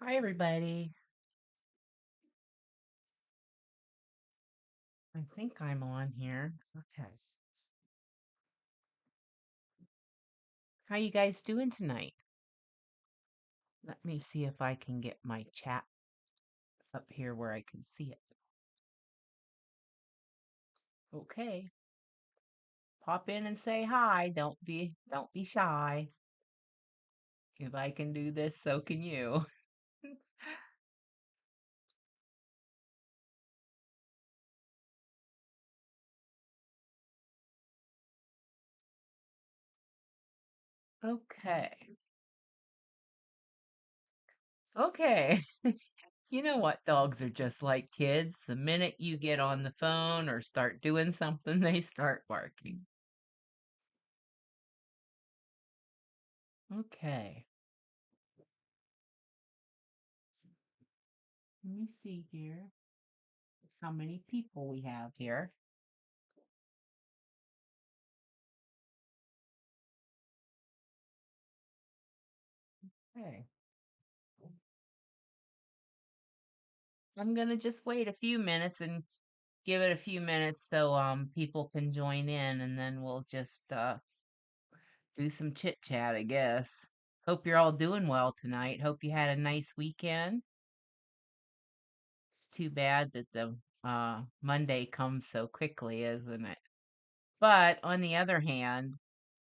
Hi, everybody. I think I'm on here. Okay. How you guys doing tonight? Let me see if I can get my chat up here where I can see it. Okay. Pop in and say hi. Don't be shy. If I can do this, so can you. Okay. Okay. You know what? Dogs are just like kids. The minute you get on the phone or start doing something, they start barking. Okay. Let me see here how many people we have here. Okay. I'm gonna just wait a few minutes and give it a few minutes so people can join in and then we'll just do some chit chat, I guess. Hope you're all doing well tonight. Hope you had a nice weekend. It's too bad that the Monday comes so quickly, isn't it? But on the other hand,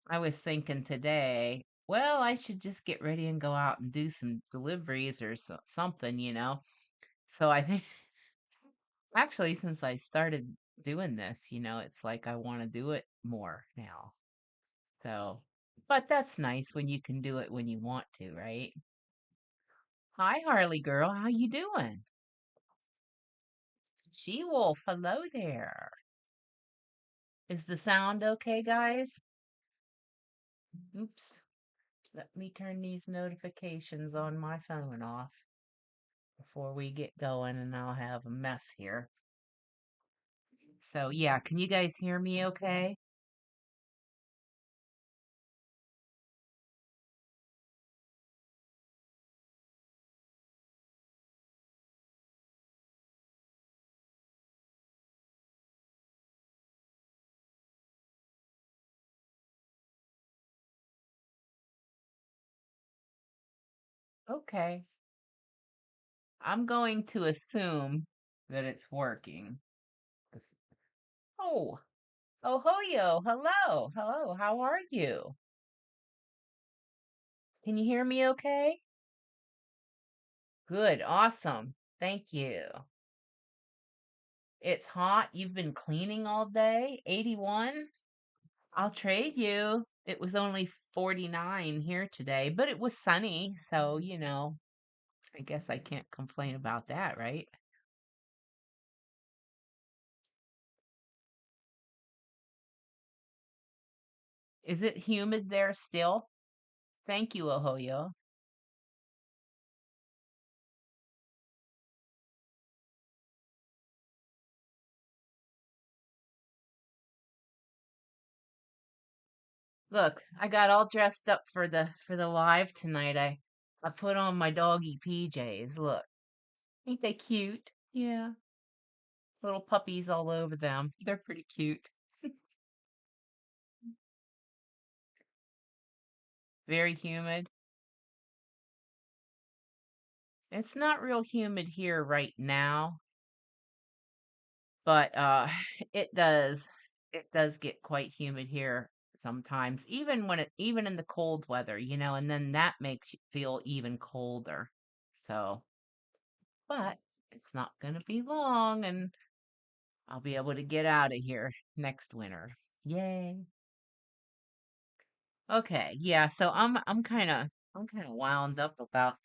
I was thinking today, well, I should just get ready and go out and do some deliveries or something. So I think actually, since I started doing this, it's like I want to do it more now. So, but that's nice when you can do it when you want to, right? Hi, Harley girl. How you doing? She Wolf, hello there. Is the sound okay, guys? Oops. Let me turn these notifications on my phone off before we get going and I'll have a mess here. So, yeah, can you guys hear me okay? Okay. I'm going to assume that it's working. 'Cause- Oh, oh, Hoyo, hello, hello, how are you? Can you hear me okay? Good, awesome. Thank you. It's hot. You've been cleaning all day? 81? I'll trade you. It was only 49 here today, but it was sunny, so, I guess I can't complain about that, right? Is it humid there still? Thank you, Ahoyo. Look, I got all dressed up for the live tonight. I put on my doggy PJs. Look, ain't they cute? Yeah, little puppies all over them. They're pretty cute. Very humid. It's not real humid here right now, but it does get quite humid here sometimes, even in the cold weather, and then that makes you feel even colder. So, but it's not gonna be long and I'll be able to get out of here next winter. Yay. Okay, yeah, so I'm kind of wound up about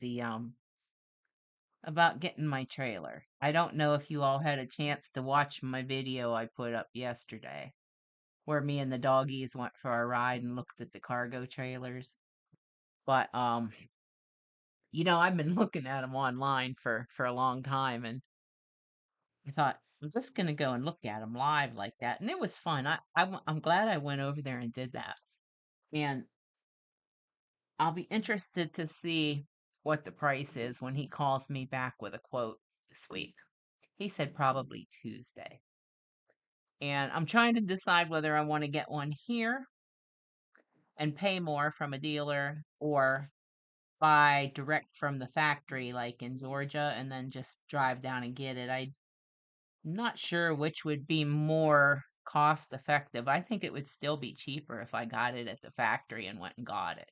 getting my trailer. I don't know if you all had a chance to watch my video I put up yesterday where me and the doggies went for a ride and looked at the cargo trailers. But I've been looking at them online for a long time and I thought I'm just going to go and look at them live like that. And it was fun. I'm glad I went over there and did that. And I'll be interested to see. what the price is when he calls me back with a quote this week. He said probably Tuesday. And I'm trying to decide whether I want to get one here and pay more from a dealer or buy direct from the factory, like in Georgia, and then just drive down and get it. I'm not sure which would be more cost effective. I think it would still be cheaper if I got it at the factory and went and got it.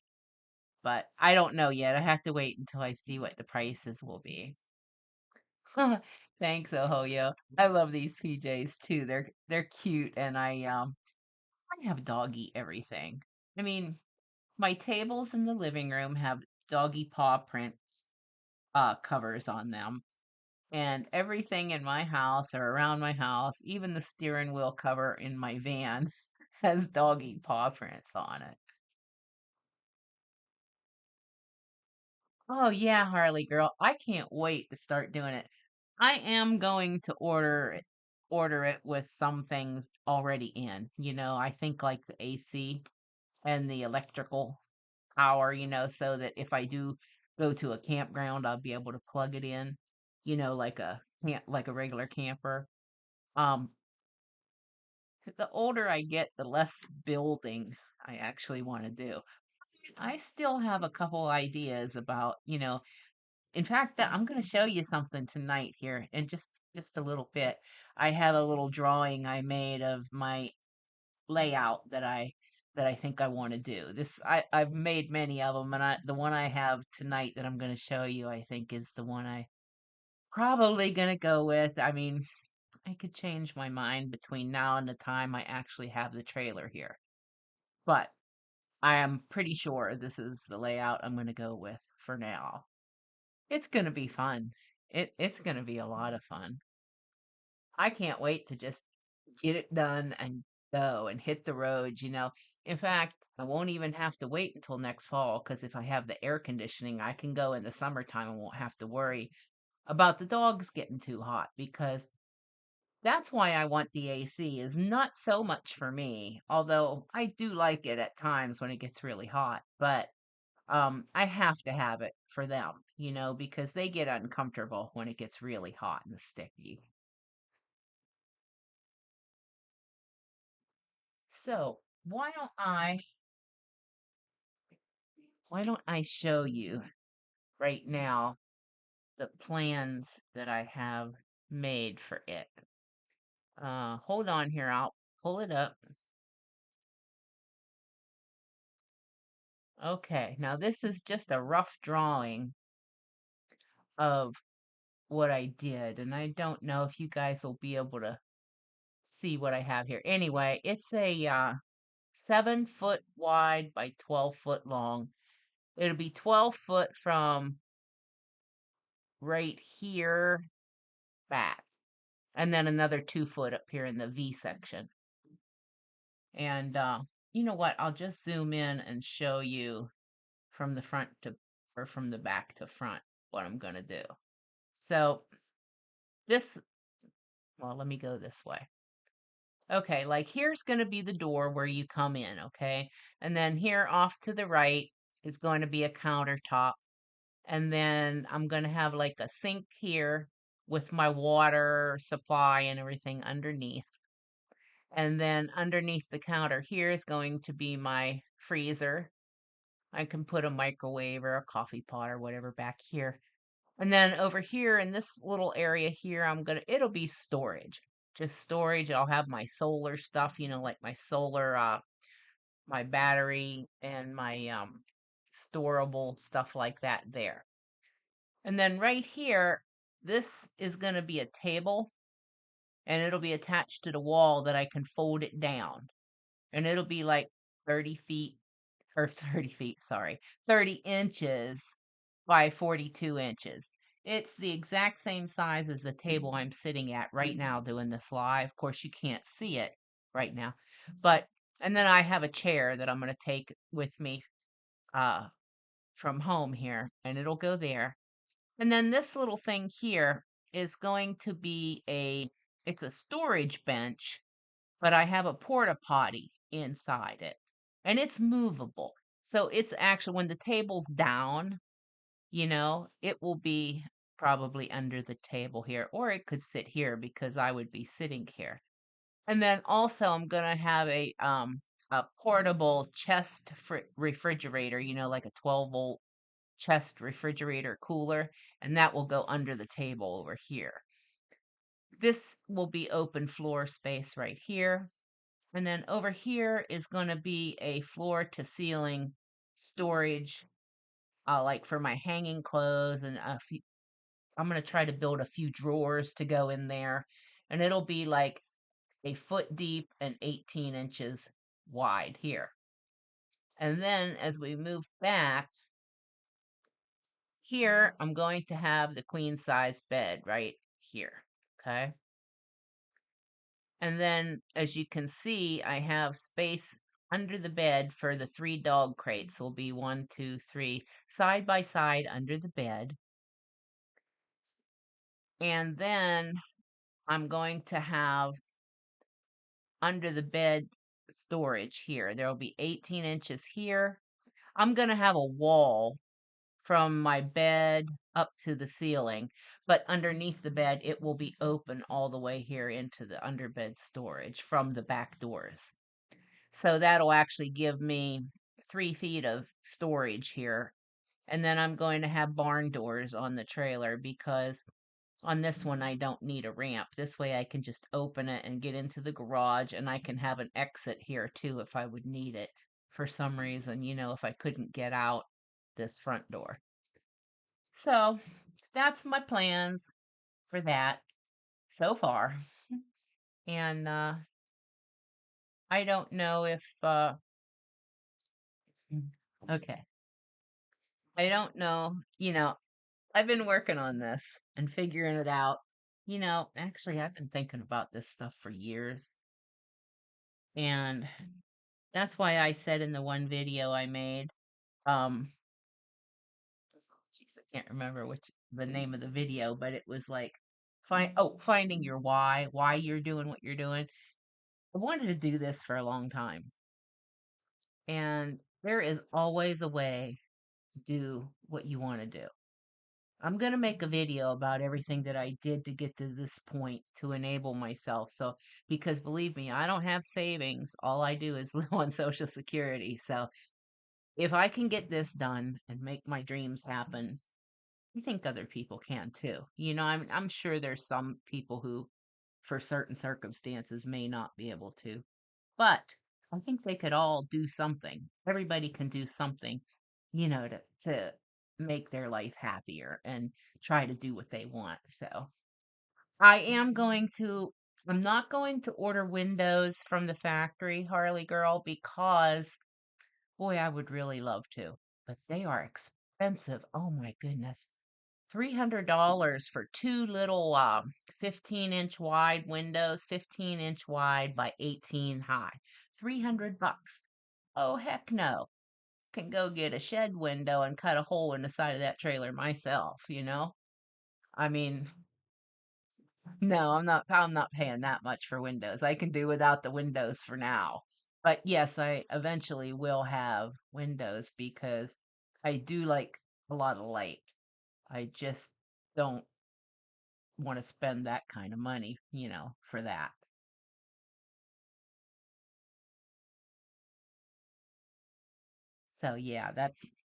But I don't know yet. I have to wait until I see what the prices will be. Thanks, Ohoyo. I love these PJs too. They're cute and I have doggy everything. I mean, my tables in the living room have doggy paw prints covers on them. And everything in my house or around my house, even the steering wheel cover in my van has doggy paw prints on it. Oh yeah, Harley girl. I can't wait to start doing it. I am going to order it with some things already in. I think like the AC and the electrical power, so that if I do go to a campground, I'll be able to plug it in, like a regular camper. Um the older I get, the less building I actually want to do. I still have a couple ideas about, in fact, that I'm going to show you something tonight here in just a little bit. I have a little drawing I made of my layout that I think I want to do. I've made many of them, and the one I have tonight that I'm going to show you, I think, is the one I probably going to go with. I mean, I could change my mind between now and the time I actually have the trailer here, but I am pretty sure this is the layout I'm going to go with for now. It's going to be fun. It's going to be a lot of fun. I can't wait to just get it done and go and hit the roads. In fact, I won't even have to wait until next fall because if I have the air conditioning, I can go in the summertime and won't have to worry about the dogs getting too hot because that's why I want the AC is not so much for me, although I do like it at times when it gets really hot, but I have to have it for them, because they get uncomfortable when it gets really hot and sticky. So, why don't I show you right now the plans that I have made for it? Hold on here, I'll pull it up. Okay, now this is just a rough drawing of what I did, and I don't know if you guys will be able to see what I have here. Anyway, it's a 7 foot wide by 12 foot long. It'll be 12 foot from right here back, and then another 2 foot up here in the V section. And you know what? I'll just zoom in and show you from the front to or from the back to front what I'm gonna do. So this, well, let me go this way. Okay, like here's going to be the door where you come in, okay? And then here off to the right is going to be a countertop. And then I'm going to have like a sink here with my water supply and everything underneath. And then underneath the counter here is going to be my freezer. I can put a microwave or a coffee pot or whatever back here. And then over here in this little area here, it'll be storage. Just storage. I'll have my solar stuff, like my solar, my battery and my storable stuff like that there. And then right here, this is going to be a table and it'll be attached to the wall that I can fold it down. And it'll be like 30 feet or 30 feet, sorry, 30 inches by 42 inches. It's the exact same size as the table I'm sitting at right now doing this live. Of course, you can't see it right now. But, and then I have a chair that I'm going to take with me uh, from home here, and it'll go there. And then this little thing here is going to be it's a storage bench, but I have a porta potty inside it, and it's movable. So it's actually when the table's down, it will be probably under the table here, or it could sit here because I would be sitting here. And then also I'm gonna have a portable chest refrigerator, like a 12-volt chest refrigerator cooler, and that will go under the table over here. This will be open floor space right here. And then over here is going to be a floor to ceiling storage, like for my hanging clothes and I'm going to try to build a few drawers to go in there. And it'll be like a foot deep and 18 inches wide here. And then as we move back, here I'm going to have the queen size bed right here. Okay. And then, as you can see, I have space under the bed for the 3 dog crates. Will be 1, 2, 3, side by side under the bed. And then I'm going to have under the bed storage here. There will be 18 inches here. I'm going to have a wall from my bed up to the ceiling, but underneath the bed, it will be open all the way here into the underbed storage from the back doors. So that'll actually give me 3 feet of storage here. And then I'm going to have barn doors on the trailer because on this one I don't need a ramp. This way I can just open it and get into the garage, and I can have an exit here too if I would need it for some reason, if I couldn't get out this front door. So that's my plans for that so far. And I don't know if okay. I don't know, I've been working on this and figuring it out. Actually, I've been thinking about this stuff for years. And that's why I said in the one video I made, um, geez, I can't remember which the name of the video, but it was like finding your why you're doing what you're doing. I wanted to do this for a long time. And there is always a way to do what you want to do. I'm going to make a video about everything that I did to get to this point to enable myself. So, because believe me, I don't have savings. All I do is live on Social Security. So, if I can get this done and make my dreams happen, I think other people can too. I'm sure there's some people who, for certain circumstances, may not be able to. But I think they could all do something. Everybody can do something, to make their life happier and try to do what they want. So I'm not going to order windows from the factory, Harley girl, because boy, I would really love to, but they are expensive. Oh my goodness. $300 for 2 little 15-inch wide windows, 15-inch wide by 18 high. $300. Oh heck no. Can go get a shed window and cut a hole in the side of that trailer myself. I mean, no, I'm not paying that much for windows. I can do without the windows for now. But yes, I eventually will have windows because I do like a lot of light. I just don't want to spend that kind of money, for that. So yeah,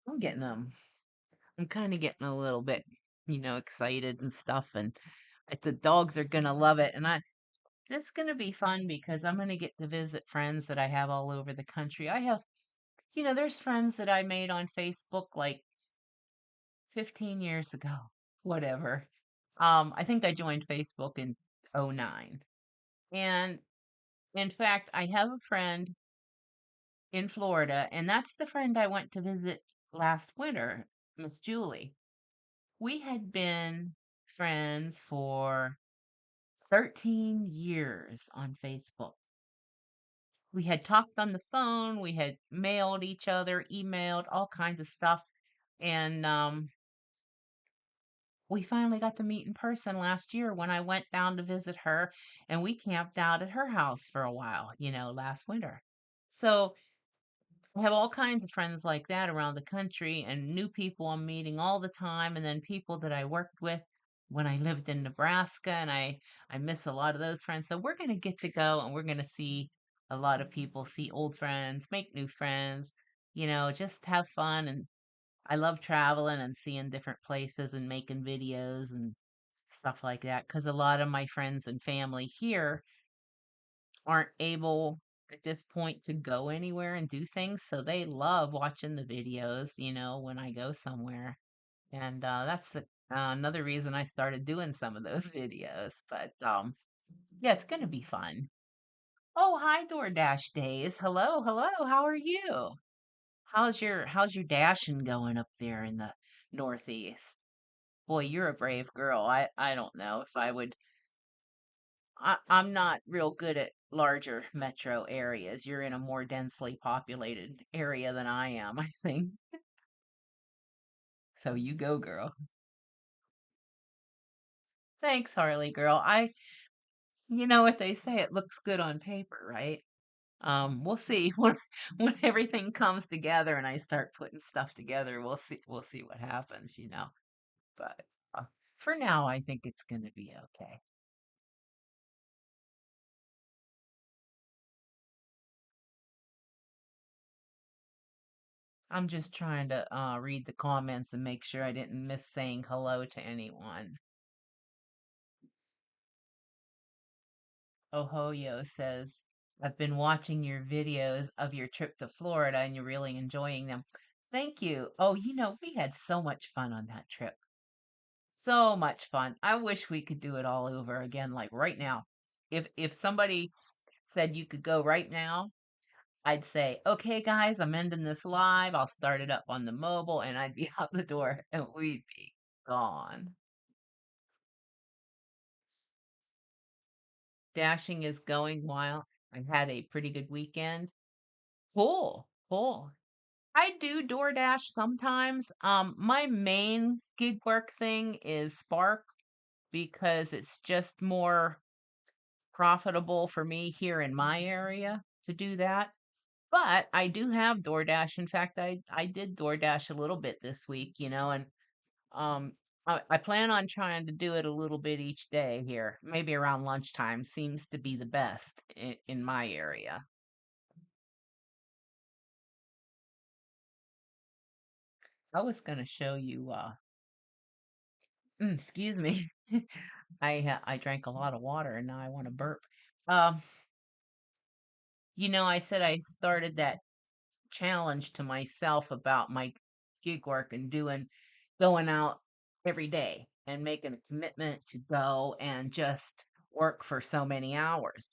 I'm getting I'm kind of getting a little bit, excited and stuff, and the dogs are gonna love it, and this is gonna be fun because I'm gonna get to visit friends that I have all over the country. I have, there's friends that I made on Facebook like 15 years ago, whatever. I think I joined Facebook in '09, and in fact, I have a friend in Florida, and that's the friend I went to visit last winter, Miss Julie. We had been friends for 13 years on Facebook. We had talked on the phone, we had mailed each other, emailed, all kinds of stuff. And we finally got to meet in person last year when I went down to visit her, and we camped out at her house for a while, last winter. So I have all kinds of friends like that around the country and new people I'm meeting all the time, and then people that I worked with when I lived in Nebraska, and I miss a lot of those friends. So we're going to get to go and we're going to see a lot of people, see old friends, make new friends, just have fun. And I love traveling and seeing different places and making videos and stuff like that because a lot of my friends and family here aren't able at this point to go anywhere and do things, so they love watching the videos, when I go somewhere. And that's another reason I started doing some of those videos. But yeah, it's gonna be fun. Oh, hi, DoorDash Days. Hello, hello. How are you? How's your dashing going up there in the Northeast? Boy, you're a brave girl. I don't know if I would. I'm not real good at larger metro areas. You're in a more densely populated area than I am, I think. So you go, girl. Thanks, Harley girl. You know what they say, it looks good on paper, right? We'll see when everything comes together and I start putting stuff together. We'll see what happens. But uh, for now, I think it's going to be okay. I'm just trying to read the comments and make sure I didn't miss saying hello to anyone. Ohoyo says, I've been watching your videos of your trip to Florida and you're really enjoying them. Thank you. Oh, we had so much fun on that trip. So much fun. I wish we could do it all over again, like right now. If somebody said you could go right now, I'd say, okay, guys, I'm ending this live. I'll start it up on the mobile and I'd be out the door and we'd be gone. Dashing is going wild. I had a pretty good weekend. Cool, cool. I do DoorDash sometimes. My main gig work thing is Spark because it's just more profitable for me here in my area to do that. But I do have DoorDash. In fact, I did DoorDash a little bit this week, and um I plan on trying to do it a little bit each day here. Maybe around lunchtime seems to be the best in my area. I was going to show you excuse me. I drank a lot of water and now I want to burp. Um, I said I started that challenge to myself about my gig work and going out every day and making a commitment to go and just work for so many hours.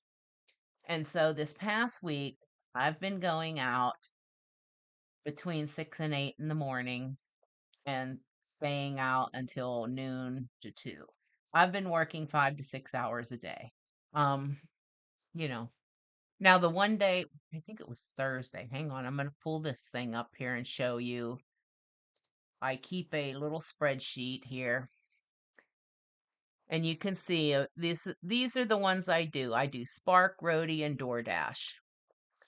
And so this past week, I've been going out between 6 and 8 in the morning and staying out until noon to 2. I've been working 5 to 6 hours a day. Um, you know, Now the one day, I think it was Thursday. Hang on, I'm going to pull this thing up here and show you. I keep a little spreadsheet here, and you can see these are the ones I do. I do Spark, Roadie, and DoorDash.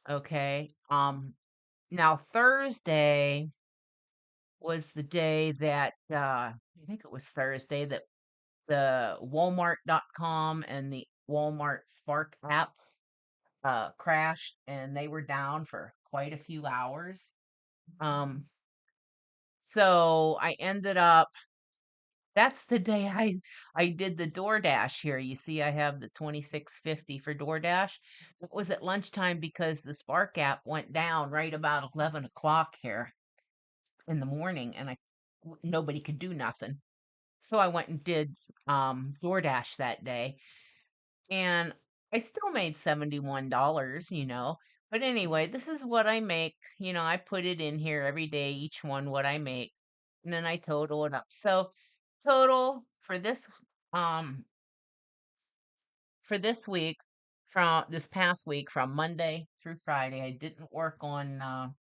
Okay. Now Thursday was the day that I think it was Thursday that the Walmart.com and the Walmart Spark app crashed and they were down for quite a few hours. Um, so I ended up that's the day I did the DoorDash here. You see, I have the 2650 for DoorDash. It was at lunchtime because the Spark app went down right about 11 o'clock here in the morning, and nobody could do nothing. So I went and did DoorDash that day, and I still made $71. But anyway, this is what I make. I put it in here every day, each one what I make, and then I total it up. So total um for this week from this past week from Monday through Friday, I didn't work on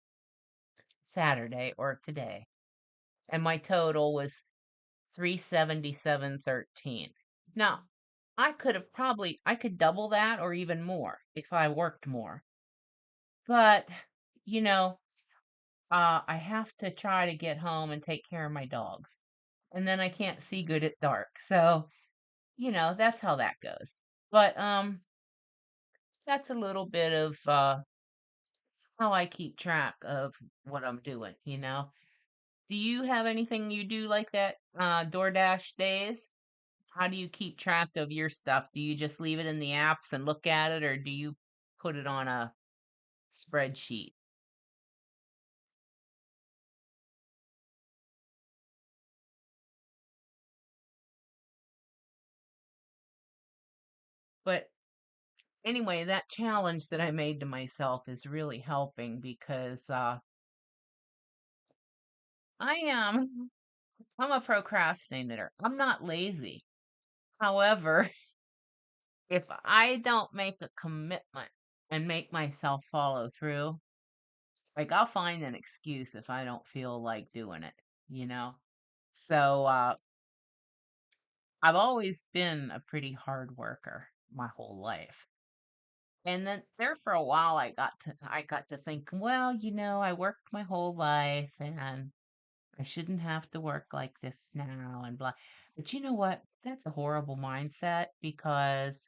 Saturday or today, and my total was 377.13. Now, I could double that or even more if I worked more. But, you know, I have to try to get home and take care of my dogs. And then I can't see good at dark. So, that's how that goes. But that's a little bit of how I keep track of what I'm doing. Do you have anything you do like that DoorDash days? How do you keep track of your stuff? Do you just leave it in the apps and look at it, or do you put it on a spreadsheet? But anyway, that challenge that I made to myself is really helping because I am I'm a procrastinator. I'm not lazy. However, if I don't make a commitment and make myself follow through, like I'll find an excuse if I don't feel like doing it, you know? So I've always been a pretty hard worker my whole life. And then there for a while I got to think, well, I worked my whole life and I shouldn't have to work like this now and blah. But you know what? That's a horrible mindset because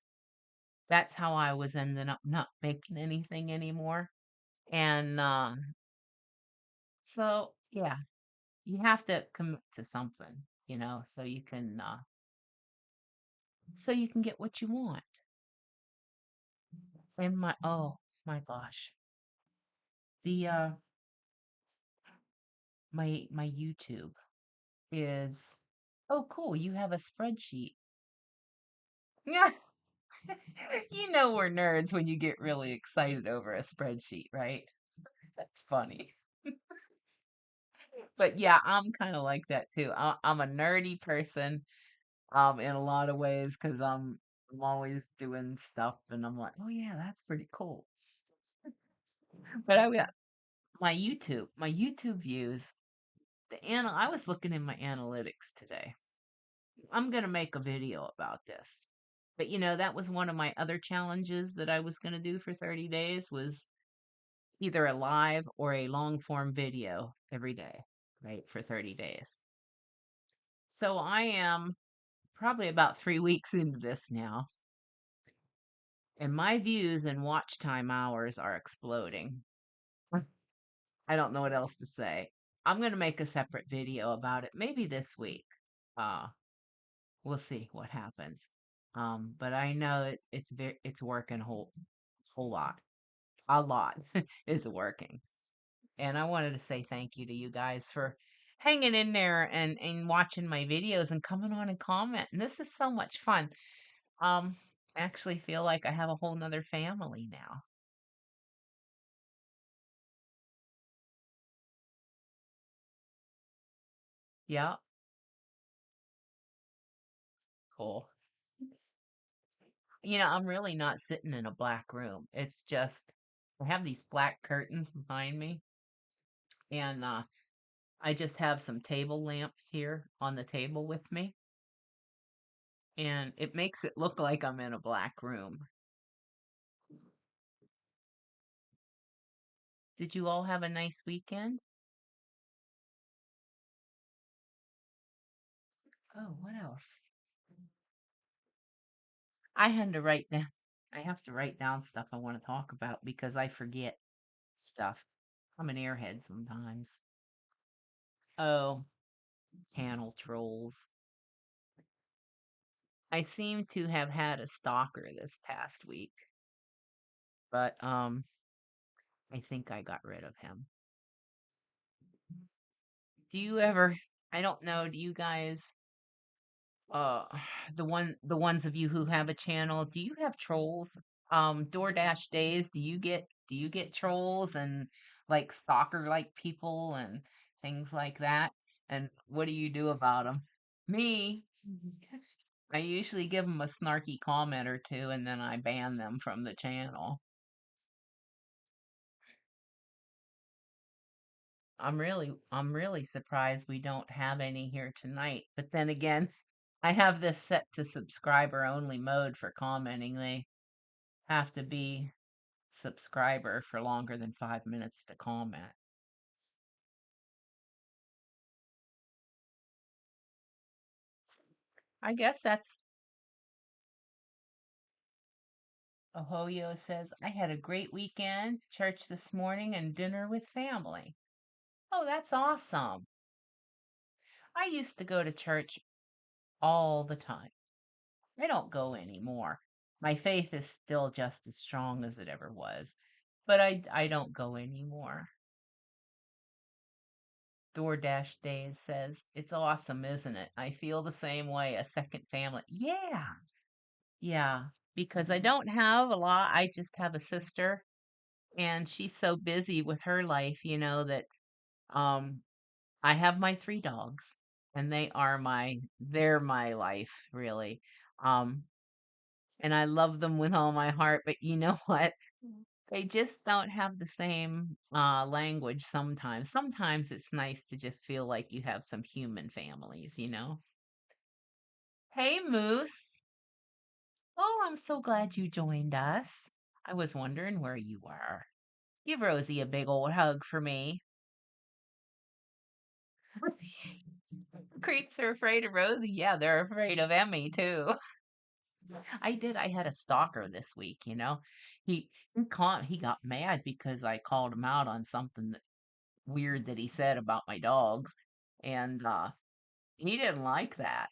that's how I was ending up not making anything anymore. And so yeah, you have to commit to something, so you can get what you want. And my gosh, the my YouTube is oh cool, you have a spreadsheet. Yeah. We're nerds when you get really excited over a spreadsheet, right? That's funny. But yeah, I'm kind of like that too. I'm a nerdy person in a lot of ways because I'm always doing stuff and I'm like, oh yeah, that's pretty cool. But my YouTube views. I was looking in my analytics today. I'm gonna make a video about this. But that was one of my other challenges that I was gonna do for 30 days was either a live or a long form video every day, right, for 30 days. So I am probably about 3 weeks into this now, and my views and watch time hours are exploding. I don't know what else to say. I'm going to make a separate video about it maybe this week. Uh, we'll see what happens. But I know it's working whole lot. A lot is working. And I wanted to say thank you to you guys for hanging in there and watching my videos and coming on and commenting. This is so much fun. Um, I actually feel like I have a whole nother family now. Yeah, cool. I'm really not sitting in a black room. It's just I have these black curtains behind me, and I just have some table lamps here on the table with me, and it makes it look like I'm in a black room. Did you all have a nice weekend? Oh, what else? I had to write down I have to write down stuff I want to talk about because I forget stuff. I'm an airhead sometimes. Oh, channel trolls. I seem to have had a stalker this past week, but I think I got rid of him. Do you ever I don't know, do you guys uh the ones of you who have a channel, do you have trolls? DoorDash days, do you get trolls and like stalker like people and things like that? And what do you do about them? Me, I usually give them a snarky comment or two and then I ban them from the channel. I'm really surprised we don't have any here tonight. But then again, I have this set to subscriber only mode for commenting. They have to be subscriber for longer than 5 minutes to comment. I guess that's Ahoyo says, I had a great weekend, church this morning, and dinner with family. Oh, that's awesome. I used to go to church all the time. I don't go anymore. My faith is still just as strong as it ever was, but I don't go anymore. DoorDash Days says, it's awesome, isn't it? I feel the same way, a second family. Yeah, yeah, because I don't have a lot. I just have a sister, and she's so busy with her life, that um I have my three dogs, and they're my life, really. Um, and I love them with all my heart, but you know what? They just don't have the same language sometimes. Sometimes it's nice to just feel like you have some human families. Hey, Moose. Oh, I'm so glad you joined us. I was wondering where you were. Give Rosie a big old hug for me. Creeps are afraid of Rosie. Yeah, they're afraid of Emmy too. I did. I had a stalker this week. He got mad because I called him out on something weird that he said about my dogs, and he didn't like that.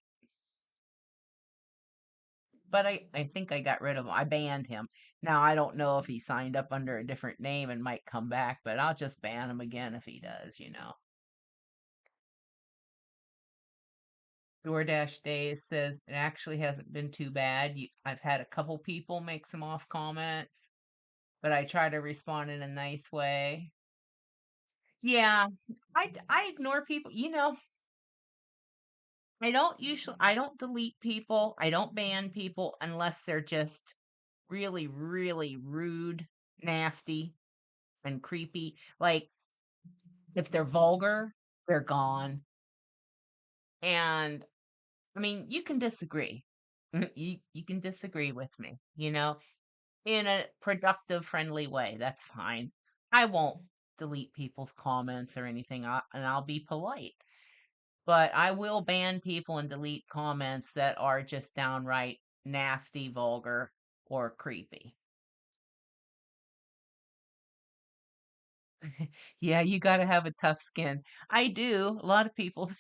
But I think I got rid of him. I banned him. Now I don't know if he signed up under a different name and might come back, but I'll just ban him again if he does. DoorDash Days says it actually hasn't been too bad. I've had a couple people make some off comments, but I try to respond in a nice way. Yeah, I ignore people. I don't delete people. I don't ban people unless they're just really, really rude, nasty, and creepy. Like if they're vulgar, they're gone. And I mean, you can disagree. You can disagree with me, in a productive, friendly way. That's fine. I won't delete people's comments or anything, and I'll be polite. But I will ban people and delete comments that are just downright nasty, vulgar, or creepy. Yeah, you got to have a tough skin. I do. A lot of people,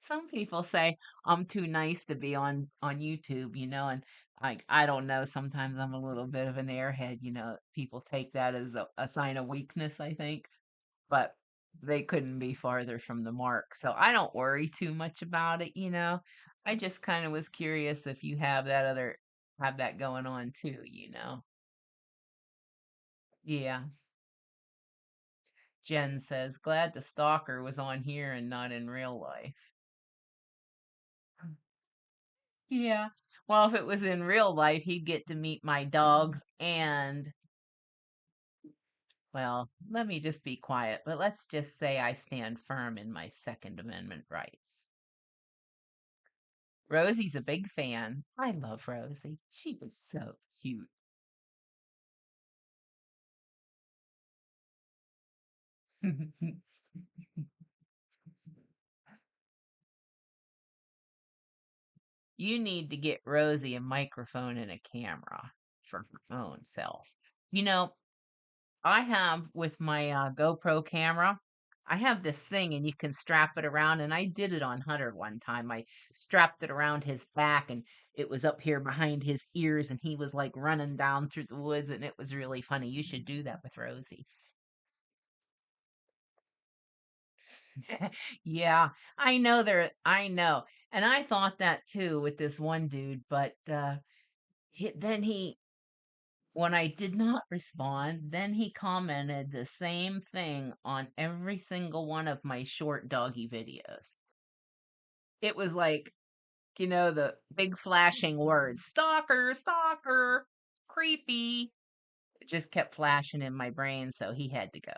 some people say I'm too nice to be on YouTube, and I don't know. Sometimes I'm a little bit of an airhead. People take that as a sign of weakness, I think, but they couldn't be farther from the mark. So I don't worry too much about it. I just kind of was curious if you have that going on too. Yeah. Jen says, glad the stalker was on here and not in real life. Yeah. Well, if it was in real life, he'd get to meet my dogs and, well, let me just be quiet, but let's just say I stand firm in my Second Amendment rights. Rosie's a big fan. I love Rosie. She was so cute. You need to get Rosie a microphone and a camera for her own self. You know, I have with my GoPro camera, I have this thing and you can strap it around. And I did it on Hunter one time. I strapped it around his back and it was up here behind his ears and he was like running down through the woods and it was really funny. You should do that with Rosie. Yeah, I know. And I thought that too with this one dude, but then when I did not respond, then he commented the same thing on every single one of my short doggy videos. It was like, the big flashing words, stalker, stalker, creepy. It just kept flashing in my brain, so he had to go.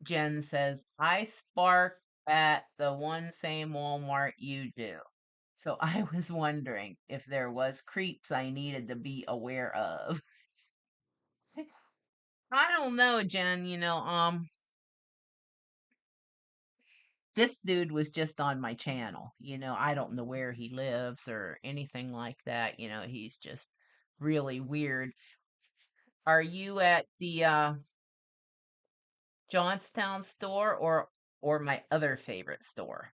Jen says, I spark at the one same Walmart you do. So I was wondering if there was creeps I needed to be aware of. I don't know, Jen, this dude was just on my channel. I don't know where he lives or anything like that. He's just really weird. Are you at the Johnstown store or my other favorite store?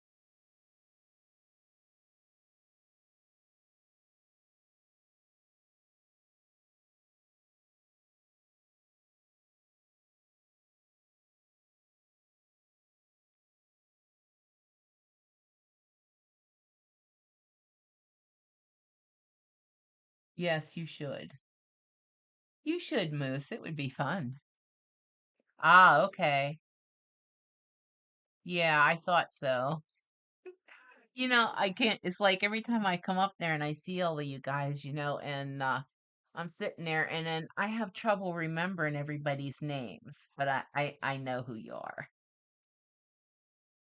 Yes, you should. You should, Moose. It would be fun. Ah, okay. Yeah, I thought so. I can't, it's like every time I come up there and I see all of you guys, and I'm sitting there and then I have trouble remembering everybody's names, but I know who you are.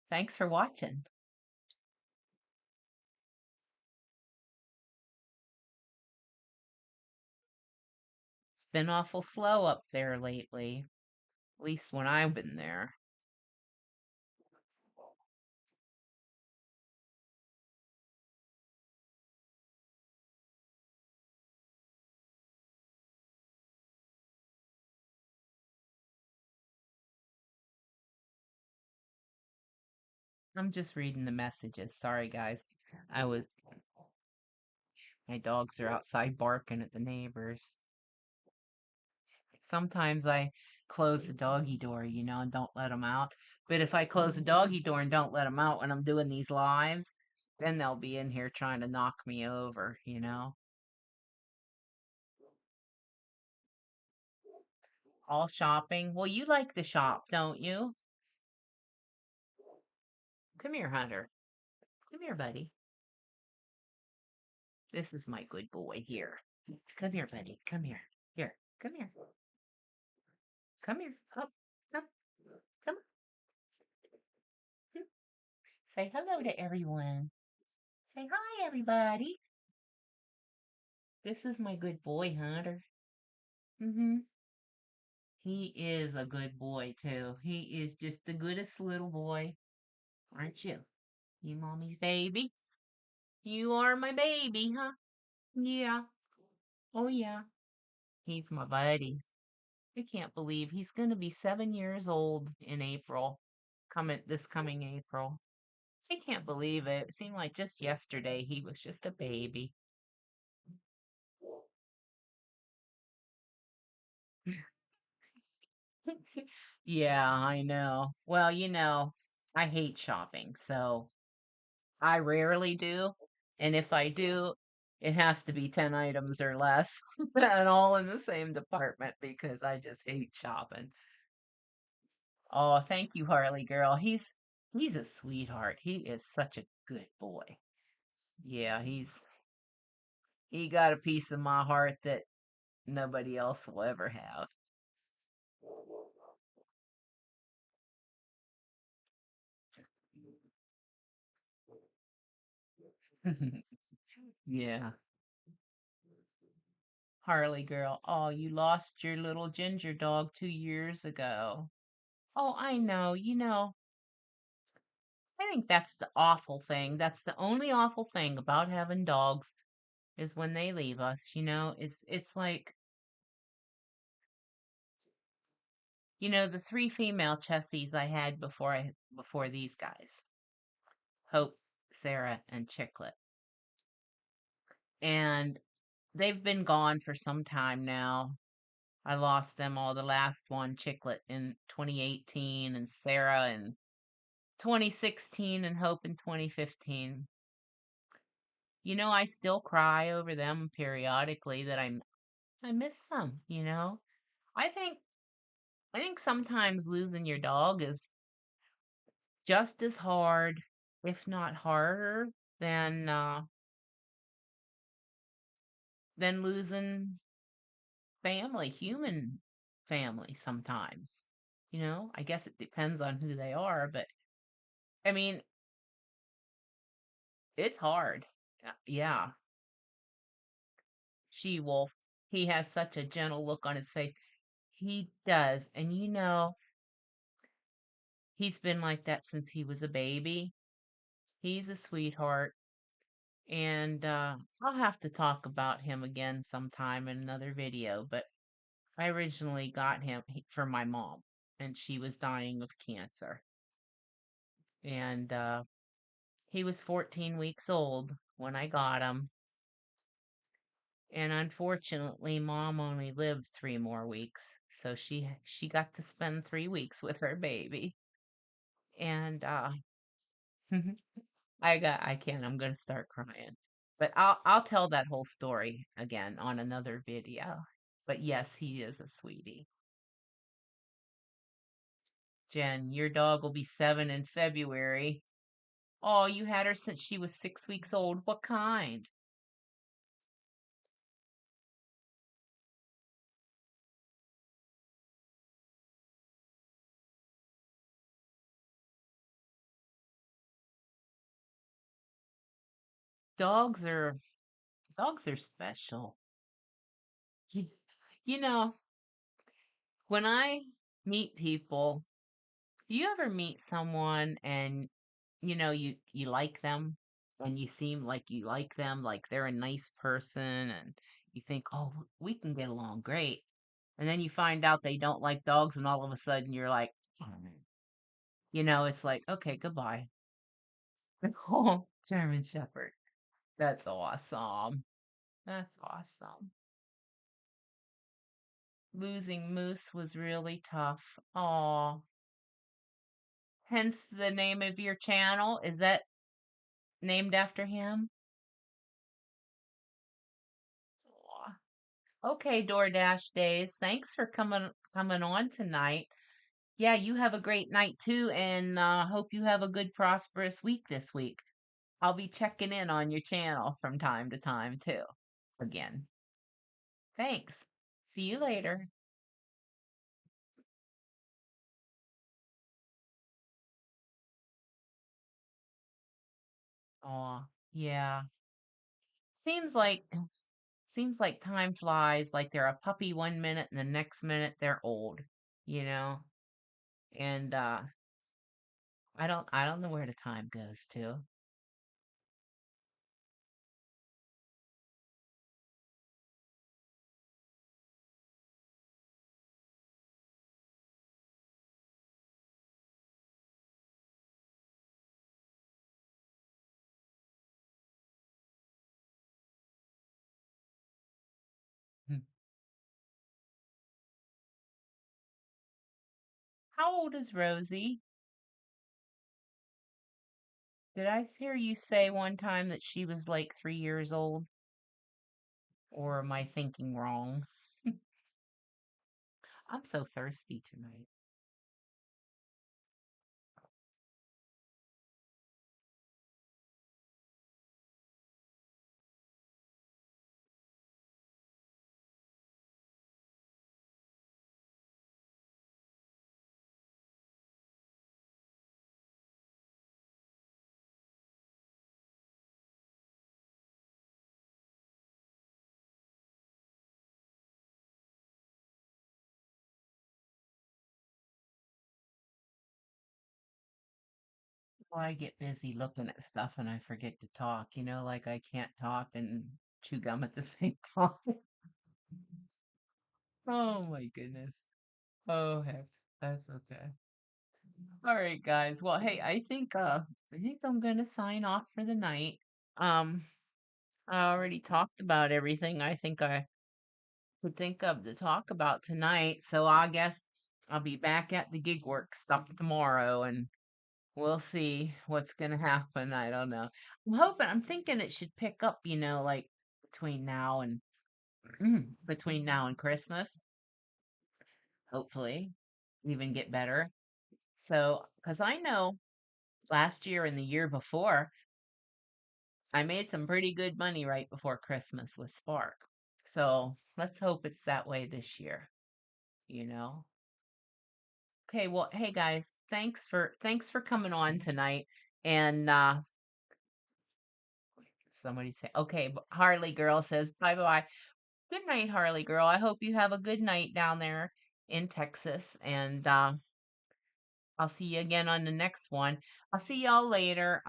Thanks for watching. It's been awful slow up there lately, at least when I've been there. I'm just reading the messages. Sorry, guys. I was, my dogs are outside barking at the neighbors. Sometimes I close the doggy door, and don't let them out. But if I close the doggy door and don't let them out when I'm doing these lives, then they'll be in here trying to knock me over. All shopping. Well, you like to shop, don't you? Come here, Hunter. Come here, buddy. This is my good boy here. Come here, buddy. Come here. Here. Come here. Come here. Up. Come. Come. Hmm. Say hello to everyone. Say hi, everybody. This is my good boy, Hunter. Mm-hmm. He is a good boy, too. He is just the goodest little boy, aren't you? You mommy's baby? You are my baby, huh? Yeah. Oh, yeah. He's my buddy. I can't believe he's going to be 7 years old in April, this coming April. I can't believe it. It seemed like just yesterday he was just a baby. Yeah, I know. Well, I hate shopping, so I rarely do. And if I do, it has to be 10 items or less and all in the same department because I just hate shopping. Oh, thank you, Harley girl. He's a sweetheart. He is such a good boy. Yeah, he got a piece of my heart that nobody else will ever have. Yeah. Harley girl. Oh, you lost your little ginger dog 2 years ago. Oh, I know. I think that's the awful thing. That's the only awful thing about having dogs is when they leave us. It's like, the three female Chessies I had before these guys. Hope, Sarah, and Chicklet. And they've been gone for some time now. I lost them all. The last one, Chicklet, in 2018, and Sarah in 2016, and Hope in 2015. I still cry over them periodically that I miss them. I think I think sometimes losing your dog is just as hard, if not harder, than losing human family sometimes. I guess it depends on who they are, but I mean, it's hard. Yeah, she wolf. He has such a gentle look on his face. He does. And He's been like that since he was a baby. He's a sweetheart. And I'll have to talk about him again sometime in another video. But I originally got him for my mom, and she was dying of cancer. And he was 14 weeks old when I got him. And unfortunately, mom only lived 3 more weeks. So she got to spend 3 weeks with her baby. And I can't, I'm gonna start crying. But I'll tell that whole story again on another video. But yes, he is a sweetie. Jen, your dog will be 7 in February. Oh, you had her since she was 6 weeks old. What kind? Dogs are dogs are special. You, you know, when I meet people, you ever meet someone and you like them and you seem like you like them, like they're a nice person and you think, "Oh, we can get along great." And then you find out they don't like dogs and all of a sudden you're like, it's like, "Okay, goodbye." Oh, German Shepherd. That's awesome. That's awesome. Losing Moose was really tough. Aw. Hence the name of your channel. Is that named after him? Aw. Okay, DoorDash Days. Thanks for coming on tonight. Yeah, you have a great night too, and hope you have a good prosperous week this week. I'll be checking in on your channel from time to time too. Again. Thanks. See you later. Aw, yeah. Seems like seems like time flies, like they're a puppy 1 minute and the next minute they're old, you know? And I don't know where the time goes to. Hmm. How old is Rosie? Did I hear you say one time that she was like 3 years old? Or am I thinking wrong? I'm so thirsty tonight. Well, I get busy looking at stuff and I forget to talk, like I can't talk and chew gum at the same time. Oh my goodness. Oh heck, that's okay. All right, guys. Well, hey, I think I'm gonna sign off for the night. Um, I already talked about everything I think I could think of to talk about tonight, so I guess I'll be back at the gig work stuff tomorrow and we'll see what's gonna happen. I don't know. I'm thinking it should pick up, like between now and between now and Christmas, hopefully, even get better. So, because I know last year and the year before, I made some pretty good money right before Christmas with Spark. So let's hope it's that way this year, you know? Okay, well, hey guys, thanks for coming on tonight. And somebody say, okay, Harley girl says bye bye. Good night, Harley girl. I hope you have a good night down there in Texas. And I'll see you again on the next one. I'll see y'all later.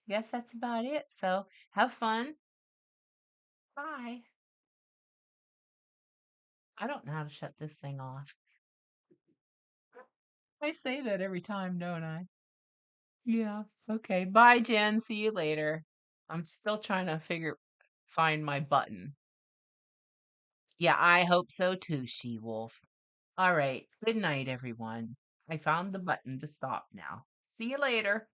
Guess that's about it. So have fun. Bye. I don't know how to shut this thing off. I say that every time, don't I? Yeah. Okay. Bye, Jen. See you later. I'm still trying to find my button. Yeah, I hope so too, She-Wolf. All right. Good night, everyone. I found the button to stop now. See you later.